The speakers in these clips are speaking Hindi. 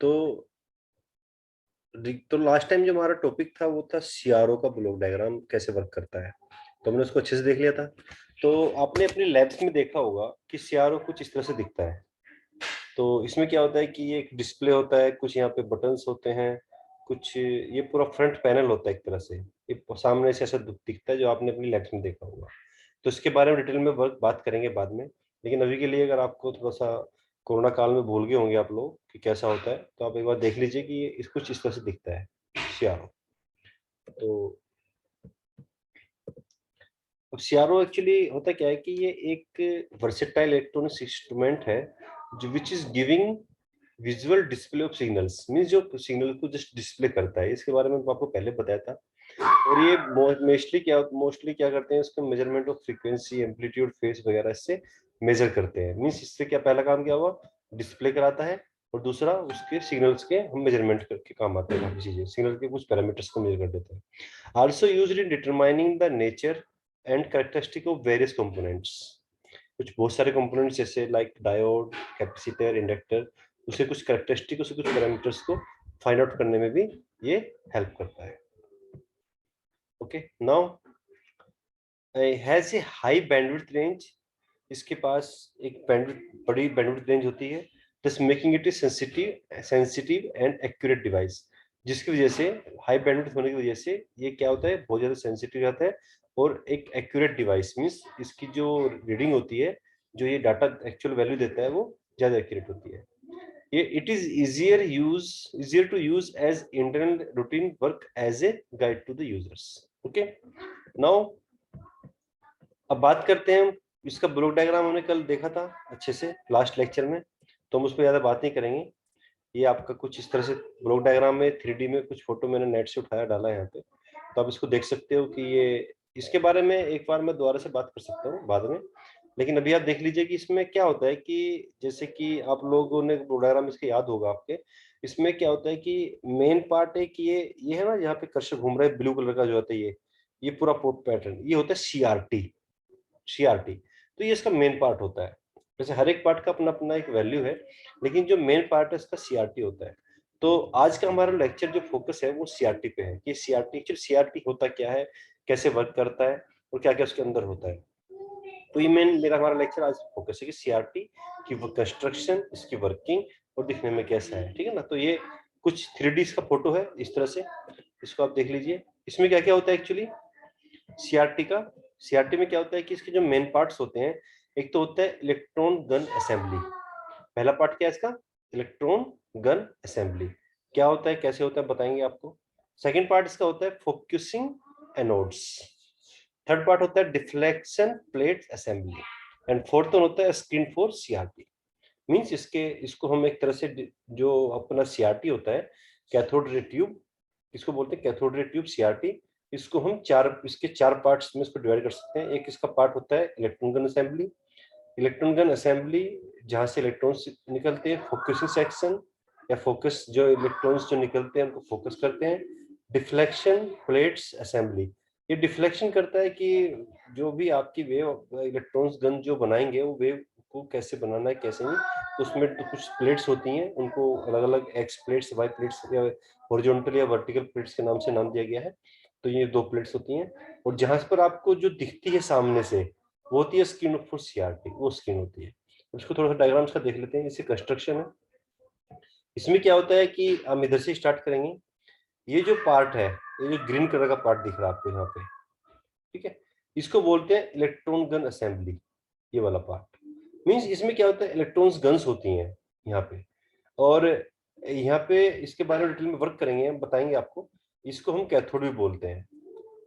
तो तो लास्ट टाइम जो हमारा टॉपिक था वो था सीआरओ का ब्लॉक डायग्राम कैसे वर्क करता है। तो हमने उसको अच्छे से देख लिया था। तो आपने अपनी लैब्स में देखा होगा कि सीआरओ कुछ इस तरह से दिखता है। तो इसमें क्या होता है कि ये एक डिस्प्ले होता है, कुछ यहाँ पे बटन्स होते हैं, कुछ ये पूरा फ्रंट पैनल होता है एक तरह से। ये सामने से ऐसा दिखता है जो आपने अपनी लैब्स में देखा होगा। तो इसके बारे में डिटेल में वर्क बात करेंगे बाद में। लेकिन अभी के लिए अगर आपको थोड़ा सा कोरोना काल में भूल गए होंगे आप लोग कि कैसा होता है, तो आप एक बार देख लीजिए कि ये कुछ इस तरह से दिखता है सीआरओ। तो अब सीआरओ एक्चुअली होता क्या है कि ये एक वर्सेटाइल इलेक्ट्रॉनिक इंस्ट्रूमेंट है जो which is giving visual display of signals, means जो सिग्नल को जस्ट डिस्प्ले करता है। इसके बारे में मैं आपको पहले बताया था। और ये मोस्टली क्या करते हैं, इसको measurement of frequency, amplitude, phase वगैरह इससे मेजर करते हैं। मींस इससे क्या पहला काम क्या हुआ, डिस्प्ले कराता है, और दूसरा उसके सिग्नल्स के हम मेजरमेंट करके काम आते हैं। काफी चीजें सिग्नल के कुछ पैरामीटर्स को मेजर कर देते हैं। Also used in determining the nature and characteristic of various components. कुछ बहुत सारे कंपोनेंट्स जैसे लाइक डायोड, कैपेसिटर, इंडक्टर, उसे कुछ कैरेक्टरिस्टिक, उसे कुछ पैरामीटर्स को फाइंड आउट करने में भी ये हेल्प करता है। Okay, now has a high bandwidth range. इसके पास एक बड़ी बैंडविड्थ रेंज होती है, thus making it A sensitive and accurate device. जिसकी वजह से हाई बैंडविड्थ होने की वजह से ये क्या होता है, बहुत ज्यादा सेंसिटिव रहता है और एक एक्यूरेट डिवाइस, मींस इसकी जो रीडिंग होती है, जो ये डाटा एक्चुअल वैल्यू देता है, वो ज्यादा एक्यूरेट होती है। ये it is easier to use as internal routine work as a guide to the users. Okay, now अब बात करते हैं। इसका ब्लॉक डायग्राम हमने कल देखा था अच्छे से लास्ट लेक्चर में, तो हम उस पर ज्यादा बात नहीं करेंगे। ये आपका कुछ इस तरह से ब्लॉक डायग्राम में 3D में कुछ फोटो मैंने नेट से उठाया डाला है यहाँ पे, तो आप इसको देख सकते हो कि ये इसके बारे में एक बार मैं दोबारा से बात कर सकता हूँ बाद में। लेकिन अभी आप देख लीजिए कि इसमें क्या होता है कि जैसे कि आप लोगों ने ब्लॉक डायग्राम इसके याद होगा आपके। इसमें क्या होता है कि मेन पार्ट है कि ये है ना, यहाँ पे कर्सर घूम रहा है ब्लू कलर का जो होता है, ये पूरा पैटर्न ये होता है सीआरटी। तो ये इसका मेन पार्ट होता है। जैसे हर एक पार्ट का अपना अपना एक वैल्यू है, लेकिन जो मेन पार्ट है इसका सीआरटी होता है। तो आज का हमारा लेक्चर जो फोकस है वो सीआरटी पे है कि सीआरटी होता क्या है, कैसे वर्क करता है, और क्या क्या उसके अंदर होता है। तो ये मेरा हमारा लेक्चर आज फोकस है कि सीआरटी की कंस्ट्रक्शन, इसकी वर्किंग और दिखने में कैसा है। ठीक है ना। तो ये कुछ 3D का फोटो है इस तरह से, इसको आप देख लीजिए। इसमें क्या क्या होता है एक्चुअली सीआरटी में क्या होता है कि इसके जो मेन पार्ट्स होते हैं, एक तो होता है इलेक्ट्रॉन गन असेंबली। पहला पार्ट क्या है इसका, इलेक्ट्रॉन गन असेंबली। क्या होता है, कैसे होता है, बताएंगे आपको। सेकंड पार्ट इसका होता है फोकसिंग एनोड्स। थर्ड पार्ट होता है deflection plate assembly. And fourth one होता है स्क्रीन फॉर सीआरटी। मींस इसको हम एक तरह से जो अपना सीआरटी होता है, कैथोड रे ट्यूब, इसको बोलते हैं कैथोड रे ट्यूब सीआरटी। इसको हम इसके चार पार्ट्स में इसको डिवाइड कर सकते हैं। एक इसका पार्ट होता है electron gun assembly. Electron gun assembly जहां से इलेक्ट्रॉन्स निकलते हैं, फोकसिंग सेक्शन या फोकस, जो इलेक्ट्रॉन्स जो निकलते हैं उनको फोकस करते हैं। डिफ्लेक्शन प्लेट्स असेंबली, ये डिफ्लेक्शन करता है कि जो भी आपकी वेव इलेक्ट्रॉन्स गन जो बनाएंगे, वो वेव को कैसे बनाना है कैसे नहीं। तो उसमें तो कुछ प्लेट्स होती हैं, उनको अलग अलग एक्स प्लेट्स, वाई प्लेट्स या हॉरिजॉन्टल या वर्टिकल प्लेट्स के नाम से नाम दिया गया है। तो ये दो प्लेट्स होती हैं, और जहां पर आपको जो दिखती है सामने से, वो होती है स्क्रीन फॉर सीआरटी, वो स्क्रीन होती है। उसको थोड़ा सा डायग्राम्स का देख लेते हैं। इसे कंस्ट्रक्शन है। इसमें क्या होता है कि हम इधर से स्टार्ट करेंगे। ये जो पार्ट है, ये जो ग्रीन कलर का पार्ट दिख रहा है आपको यहाँ पे, ठीक है, इसको बोलते हैं इलेक्ट्रॉन गन असेंबली। ये वाला पार्ट मींस इसमें क्या होता है, इलेक्ट्रॉन्स गन्स होती हैं यहाँ पे। और यहाँ पे इसके बारे में डिटेल में वर्क करेंगे, हम बताएंगे आपको। इसको हम कैथोड भी बोलते हैं।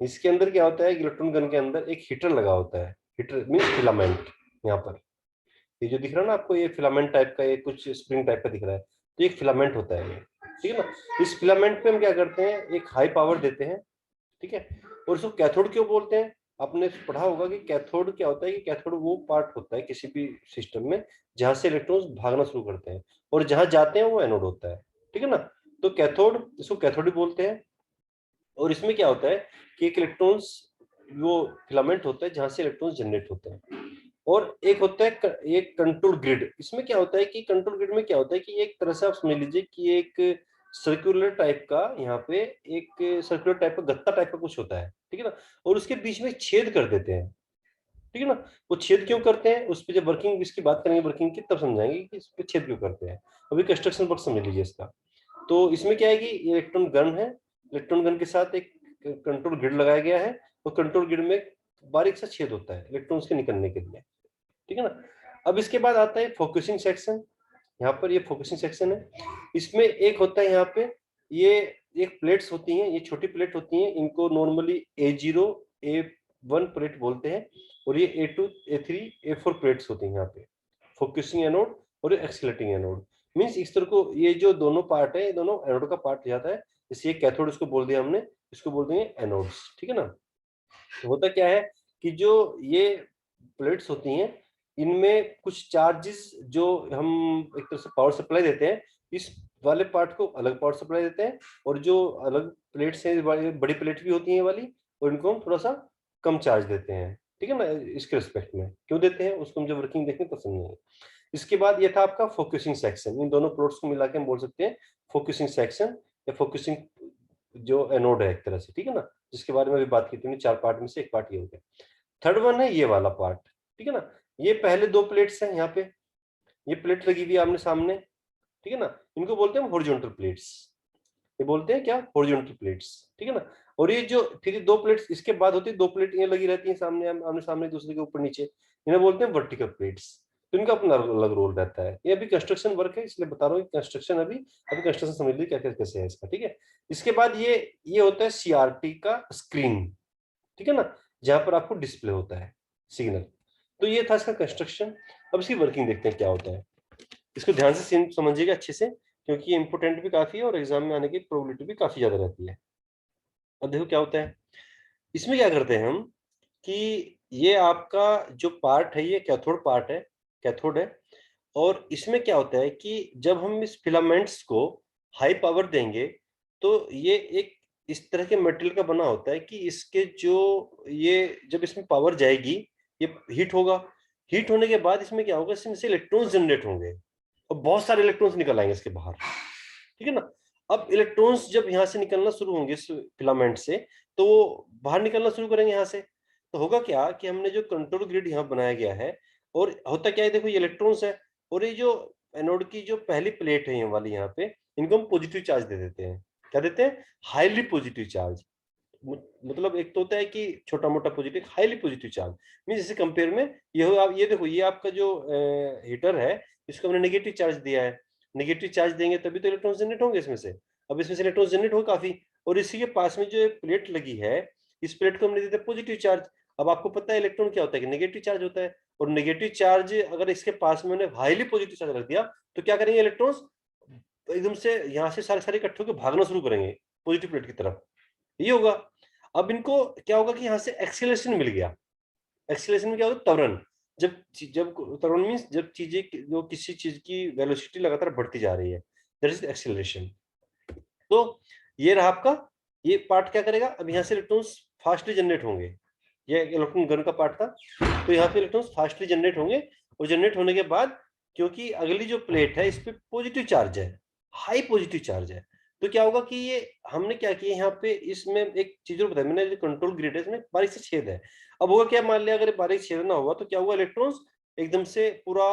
इसके अंदर क्या होता है, इलेक्ट्रॉन गन के अंदर एक हीटर लगा होता है। Heater means filament. यहाँ पर ये जो दिख रहा है ना आपको, ये फिलामेंट टाइप का, ये कुछ स्प्रिंग टाइप का दिख रहा है, तो एक फिलामेंट होता है ये। ठीक है ना। इस फिलामेंट पे हम क्या करते हैं, एक हाई पावर देते हैं। ठीक है। और इसको कैथोड क्यों बोलते हैं, आपने पढ़ा होगा कि कैथोड क्या होता है, कि कैथोड वो पार्ट होता है किसी भी सिस्टम में जहां से इलेक्ट्रॉन्स भागना शुरू करते हैं, और जहां जाते हैं वो एनोड होता है। ठीक है ना। तो कैथोड, इसको कैथोड भी बोलते हैं। और इसमें क्या होता है कि एक इलेक्ट्रॉन्स, वो फिलामेंट होता है जहां से इलेक्ट्रॉन्स जनरेट होते हैं। और एक होता है एक कंट्रोल ग्रिड। इसमें क्या होता है कि कंट्रोल ग्रिड में क्या होता है कि एक तरह से आप समझ लीजिए कि एक सर्कुलर टाइप का, यहाँ पे एक सर्कुलर टाइप का गत्ता टाइप का कुछ होता है, ठीक है ना, और उसके बीच में छेद कर देते हैं, ठीक है ना। वो छेद क्यों करते हैं, उस पर जब वर्किंग इसकी बात करेंगे वर्किंग की तब समझाएंगे कि इस पे छेद क्यों करते हैं। अभी कंस्ट्रक्शन वर्क समझ लीजिए इसका। तो इसमें क्या है कि इलेक्ट्रॉन गन है, इलेक्ट्रॉन गन के साथ एक कंट्रोल ग्रिड लगाया गया है, और कंट्रोल ग्रिड में बारीक सा छेद होता है इलेक्ट्रॉन्स के निकलने के लिए, ठीक है ना। अब इसके बाद आता है फोकसिंग सेक्शन। यहाँ पर ये फोकसिंग सेक्शन है। इसमें एक होता है यहाँ पे, ये एक प्लेट्स होती हैं, ये छोटी प्लेट होती हैं, इनको नॉर्मली A0 A1 प्लेट बोलते हैं, और ये A2 A3 A4 प्लेट्स होती हैं यहाँ पे, फोकसिंग एनोड और एक्सीलरेटिंग एनोड। मींस इस तरह को ये जो दोनों पार्ट है, ये दोनों एनोड का पार्ट जाता है। जैसे ये कैथोड इसको बोल दिया हमने, इसको बोल देंगे एनोड्स, ठीक है ना। तो होता क्या है कि जो ये प्लेट्स होती हैं, इनमें कुछ चार्जेस जो हम एक तरह से पावर सप्लाई देते हैं, इस वाले पार्ट को अलग पावर सप्लाई देते हैं, और जो अलग प्लेट्स हैं, बड़ी प्लेट भी होती हैं वाली, और इनको हम थोड़ा सा कम चार्ज देते हैं, ठीक है ना। इसके रिस्पेक्ट में क्यों देते हैं उसको हम जब वर्किंग देखें तो समझेंगे। इसके बाद ये था आपका फोकसिंग सेक्शन। इन दोनों प्लॉट्स को मिला के हम बोल सकते हैं फोकसिंग सेक्शन या फोकसिंग जो एनोड है एक तरह से, ठीक है ना, जिसके बारे में अभी बात की थी। 4 पार्ट में से एक पार्ट ये हो गया। थर्ड वन है ये वाला पार्ट, ठीक है ना। ये पहले 2 प्लेट्स हैं, यहाँ पे ये प्लेट लगी हुई है आमने सामने, ठीक है ना। इनको बोलते हैं हॉरिजॉन्टल प्लेट्स, ये बोलते हैं क्या, हॉरिजॉन्टल प्लेट्स, ठीक है ना। और ये जो फिर 2 प्लेट्स इसके बाद होती है, 2 प्लेट ये लगी रहती है सामने आमने सामने दूसरे के ऊपर नीचे, इन्हें बोलते हैं वर्टिकल प्लेट्स। तो इनका अपना अलग रोल रहता है। ये अभी कंस्ट्रक्शन वर्क है इसलिए बता रहा हूँ, कंस्ट्रक्शन अभी कंस्ट्रक्शन समझ लीजिए क्या कैसे है इसका, ठीक है। इसके बाद ये होता है CRT का स्क्रीन, ठीक है ना, जहां पर आपको डिस्प्ले होता है सिग्नल। तो ये था इसका कंस्ट्रक्शन। अब इसकी वर्किंग देखते हैं क्या होता है। इसको ध्यान से समझिएगा अच्छे से, क्योंकि ये इंपोर्टेंट भी काफी है और एग्जाम में आने की प्रोबेबिलिटी भी काफी ज्यादा रहती है। अब देखो क्या होता है इसमें, क्या करते हैं हम कि ये आपका जो पार्ट है ये कैथोड पार्ट है, कैथोड है। और इसमें क्या होता है कि जब हम इस फिलामेंट्स को हाई पावर देंगे, तो ये एक इस तरह के मटेरियल का बना होता है कि इसके जो ये जब इसमें पावर जाएगी, ये हीट होगा, हीट होने के बाद इसमें क्या होगा, इसमें से इलेक्ट्रॉन्स जनरेट होंगे और बहुत सारे इलेक्ट्रॉन्स निकल आएंगे इसके बाहर, ठीक है ना। अब इलेक्ट्रॉन्स जब यहाँ से निकलना शुरू होंगे इस फिलामेंट से, तो वो बाहर निकलना शुरू करेंगे यहाँ से। तो होगा क्या कि हमने जो कंट्रोल ग्रिड यहाँ बनाया गया है, और होता क्या है, देखो ये इलेक्ट्रॉन्स है, और ये जो एनोड की जो पहली प्लेट है ये वाली यहाँ पे, इनको हम पॉजिटिव चार्ज दे देते हैं। क्या देते हैं, हाईली पॉजिटिव चार्ज। मतलब एक तो होता है कि छोटा मोटा positive, highly positive charge mean जैसे कंपेयर में ये हो, आप ये देखो, ये आपका जो हीटर है, इसको हमने नेगेटिव चार्ज दिया है। नेगेटिव चार्ज देंगे तभी तो इलेक्ट्रॉन जनरेट होंगे इसमें से। अब इसमें से इलेक्ट्रॉन जनरेट हो काफी, और इसी के पास में जो प्लेट लगी है, इस प्लेट को हमने दे दिया पॉजिटिव चार्ज। अब आपको पता है इलेक्ट्रॉन क्या होता है कि नेगेटिव चार्ज होता है, और नेगेटिव चार्ज अगर इसके पास में मैंने हाईली पॉजिटिव चार्ज रख दिया, तो क्या करेंगे इलेक्ट्रॉन्स, एकदम से यहाँ से सारे सारे इकट्ठे होकर भागना शुरू करेंगे पॉजिटिव प्लेट की तरफ, ये होगा। अब इनको क्या होगा कि यहाँ से एक्सीलरेशन मिल गया। एक्सीलरेशन में क्या होगा, त्वरण। जब जब त्वरण मींस जब चीजें जो किसी चीज की वेलोसिटी लगातार बढ़ती जा रही है, दैट इज एक्सीलरेशन। तो ये रहा आपका ये पार्ट, क्या करेगा, अब यहाँ से इलेक्ट्रॉन्स फास्टली जनरेट होंगे। ये इलेक्ट्रॉन गन का पार्ट था, तो यहाँ पे इलेक्ट्रॉन्स फास्टली जनरेट होंगे, और जनरेट होने के बाद क्योंकि अगली जो प्लेट है इस पे पॉजिटिव चार्ज है, हाई पॉजिटिव चार्ज है, तो क्या होगा कि ये हमने क्या किया यहाँ पे, इसमें एक चीज और बताया मैंने, जो कंट्रोल ग्रिड है इसमें बारीक से छेद है। अब होगा क्या, मान लिया अगर बारीक छेद ना हुआ तो क्या हुआ, इलेक्ट्रॉन्स एकदम से पूरा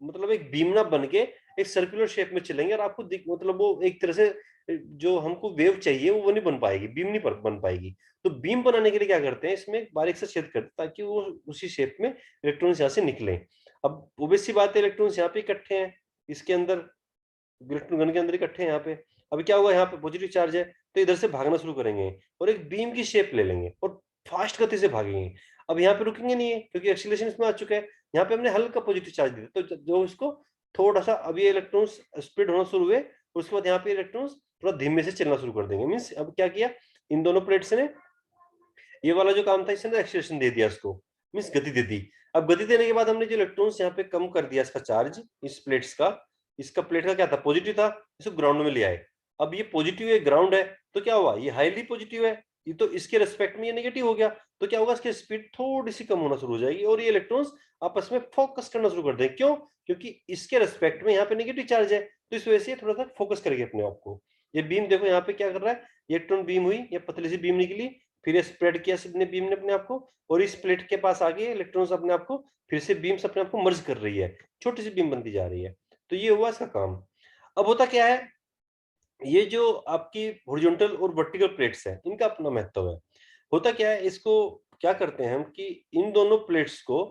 मतलब एक बीम ना बन के एक सर्कुलर शेप में चलेंगे, और आपको मतलब वो एक तरह से जो हमको वेव चाहिए वो नहीं बन पाएगी, बीम नहीं बन पाएगी। तो बीम बनाने के लिए क्या करते हैं, इसमें बारीक से छेद करते हैं ताकि वो उसी शेप में इलेक्ट्रॉन्स यहाँ से निकले। अब ओबवियस सी बात है, इलेक्ट्रॉन्स यहाँ पे इकट्ठे हैं, इसके अंदर इलेक्ट्रॉन गन के अंदर इकट्ठे हैं यहाँ पे। अभी क्या हुआ, यहाँ पे पॉजिटिव चार्ज है, तो इधर से भागना शुरू करेंगे और एक बीम की शेप ले लेंगे और फास्ट गति से भागेंगे। अब यहाँ पे रुकेंगे नहीं है क्योंकि एक्सीलरेशन इसमें आ चुका है। यहाँ पे हमने हल्का पॉजिटिव चार्ज दिया, तो जो इसको थोड़ा सा, अब ये इलेक्ट्रॉन्स स्प्लिट होना शुरू हुए, उसके बाद यहाँ पे इलेक्ट्रॉन्स थोड़ा धीमे से चलना शुरू कर देंगे। मीन्स अब क्या किया, इन दोनों प्लेट्स ने ये वाला जो काम था इसने एक्सीलरेशन दे दिया इसको, मीन्स गति दे दी। अब गति देने के बाद हमने जो इलेक्ट्रॉन्स यहाँ पे कम कर दिया इसका चार्ज, इस प्लेट्स का, इसका प्लेट का क्या था, पॉजिटिव था, इसको ग्राउंड में ले आए। अब ये पॉजिटिव है, ग्राउंड है, तो क्या हुआ, ये हाईली पॉजिटिव है, ये तो इसके रेस्पेक्ट में ये नेगेटिव हो गया, तो क्या होगा, इसकी स्पीड थोड़ी सी कम होना शुरू हो जाएगी और ये इलेक्ट्रॉन्स आपस में फोकस करना शुरू कर देंगे। क्यों? क्योंकि इसके रेस्पेक्ट में यहाँ पे नेगेटिव चार्ज है, तो इस वजह से ये थोड़ा सा फोकस करेगी अपने आप को। ये बीम देखो यहाँ पे क्या कर रहा है, ये इलेक्ट्रॉन बीम हुई, ये पतली सी बीम निकली, फिर ये स्प्रेड किया सबने बीम ने अपने आप को, और इस प्लेट के पास आ गए इलेक्ट्रॉन्स अपने आप को, फिर से बीम्स अपने आप को मर्ज कर रही है, छोटी सी बीम बनती जा रही है। तो ये हुआ इसका काम। अब होता क्या है, ये जो आपकी हॉरिजॉन्टल और वर्टिकल प्लेट्स हैं, इनका अपना महत्व है। होता क्या है, इसको क्या करते हैं हम कि इन दोनों प्लेट्स को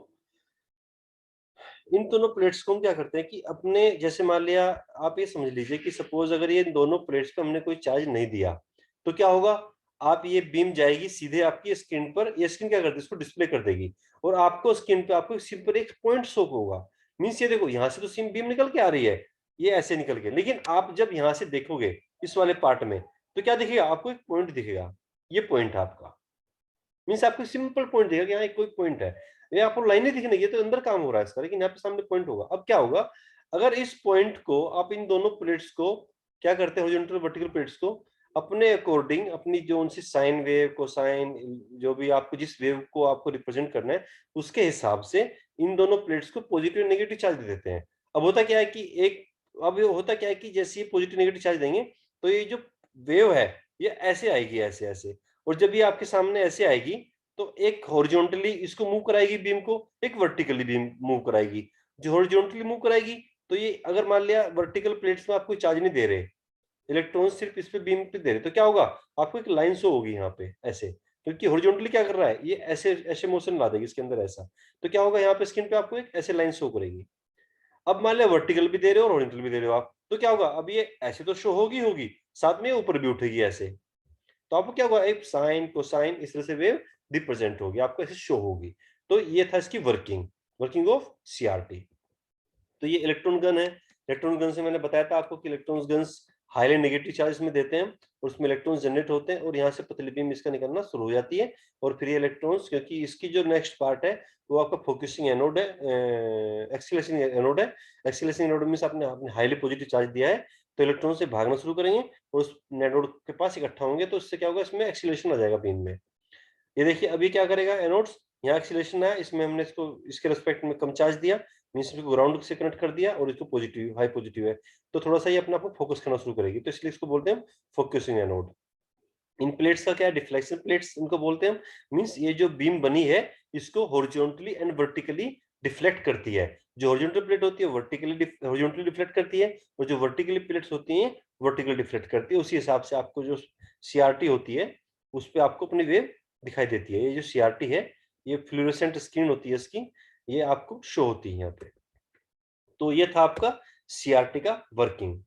हम क्या करते हैं कि अपने, जैसे मान लिया आप ये समझ लीजिए कि सपोज अगर ये दोनों प्लेट्स पे हमने कोई चार्ज नहीं दिया, तो क्या होगा, आप ये बीम जाएगी सीधे आपकी स्क्रीन पर, ये स्क्रीन क्या करती है, इसको डिस्प्ले कर देगी, और आपको स्क्रीन पे आपको सिम पर एक पॉइंट शो होगा। मीन्स ये देखो, यहाँ से तो सिम बीम निकल के आ रही है, ये ऐसे निकल के, लेकिन आप जब यहाँ से देखोगे इस वाले पार्ट में, तो क्या दिखेगा, आपको एक पॉइंट दिखेगा, ये पॉइंट है आपका। मीन्स आपको सिंपल पॉइंट दिखेगा कि यहाँ एक कोई पॉइंट है, ये आपको लाइनें दिखने की, तो अंदर काम हो रहा है इसका, लेकिन यहाँ पे सामने पॉइंट होगा। अब क्या होगा, अगर इस पॉइंट को आप इन दोनों प्लेट्स को क्या करते हैं, हॉरिजॉन्टल वर्टिकल प्लेट्स को अपने अकॉर्डिंग, अपनी जो उनसे साइन वेव, कोसाइन, जो भी आपको जिस वेव को आपको रिप्रेजेंट करना है, उसके हिसाब से इन दोनों प्लेट्स को पॉजिटिव नेगेटिव चार्ज दे देते हैं। अब होता क्या है कि होता क्या है कि जैसे ये पॉजिटिव नेगेटिव चार्ज देंगे, तो ये जो वेव है ये ऐसे आएगी, ऐसे ऐसे, और जब ये आपके सामने ऐसे आएगी, तो एक हॉरिजॉन्टली इसको मूव कराएगी बीम को, एक वर्टिकली बीम मूव कराएगी। जो हॉरिजॉन्टली मूव कराएगी, तो ये अगर मान लिया वर्टिकल प्लेट्स में आप कोई चार्ज नहीं दे रहे, इलेक्ट्रॉन सिर्फ इस पे बीम पे दे रहे, तो क्या होगा, आपको एक लाइन शो होगी यहाँ पे ऐसे, क्योंकि हॉरिजॉन्टली क्या कर रहा है, ये ऐसे ऐसे मोशन ला देगी इसके अंदर ऐसा, तो क्या होगा, यहाँ पे स्क्रीन पे आपको एक ऐसे लाइन शो करेगी। अब मान लिया वर्टिकल भी दे रहे हो और हॉरिजॉन्टल भी दे रहे हो आप, तो क्या होगा, अब ये ऐसे तो शो होगी होगी, साथ में ऊपर भी उठेगी ऐसे, तो आपको क्या होगा, एक साइन कोसाइन इस तरह से वेव रिप्रेजेंट होगी, आपको ऐसे शो होगी। तो ये था इसकी वर्किंग, वर्किंग ऑफ सीआरटी। तो ये इलेक्ट्रॉन गन है। इलेक्ट्रॉन गन से मैंने बताया था आपको कि electron guns highly negative charge में देते हैं, और उसमें इलेक्ट्रॉन जनरेट होते हैं, और यहाँ से पतली बीम इसका निकलना शुरू हो जाती है, और फिर ये इलेक्ट्रॉन्स, क्योंकि इसकी जो नेक्स्ट पार्ट है वो आपका फोकसिंग एनोड है, एक्सीलरेशन एनोड है। एक्सीलरेशन एनोड में आपने आपने हाईली पॉजिटिव चार्ज दिया है, तो इलेक्ट्रॉन से भागना शुरू करेंगे और उस एनोड के पास इकट्ठा होंगे, तो इससे क्या होगा, इसमें एक्सीलरेशन आ जाएगा बीम में। ये देखिए अभी क्या करेगा एनोड्स, यहाँ एक्सीलरेशन है, इसमें हमने इसको इसके रिस्पेक्ट में कम चार्ज दिया, मींस इसको ग्राउंड से कनेक्ट कर दिया, और इसको पॉजिटिव हाई पॉजिटिव है, तो थोड़ा सा ये अपने आप को फोकस करना शुरू करेगी, तो इसलिए इसको बोलते हैं फोकसिंग एनोड। इन प्लेट्स का क्या है, डिफ्लेक्शन प्लेट्स इनको बोलते हैं। मींस ये जो बीम बनी है, इसको हॉरिजॉन्टली एंड वर्टिकली डिफ्लेक्ट करती है। जो हॉरिजॉन्टल प्लेट होती है हॉरिजॉन्टली डिफ्लेक्ट करती है, और जो वर्टिकली प्लेट्स होती हैं वर्टिकली डिफ्लेक्ट करती है। उसी हिसाब से आपको जो सीआरटी होती है, उस पे आपको अपनी वेव दिखाई देती है। ये जो सीआरटी है, ये फ्लोरोसेंट स्क्रीन होती है इसकी, ये आपको शो होती है यहाँ पे। तो ये था आपका सीआरटी का वर्किंग।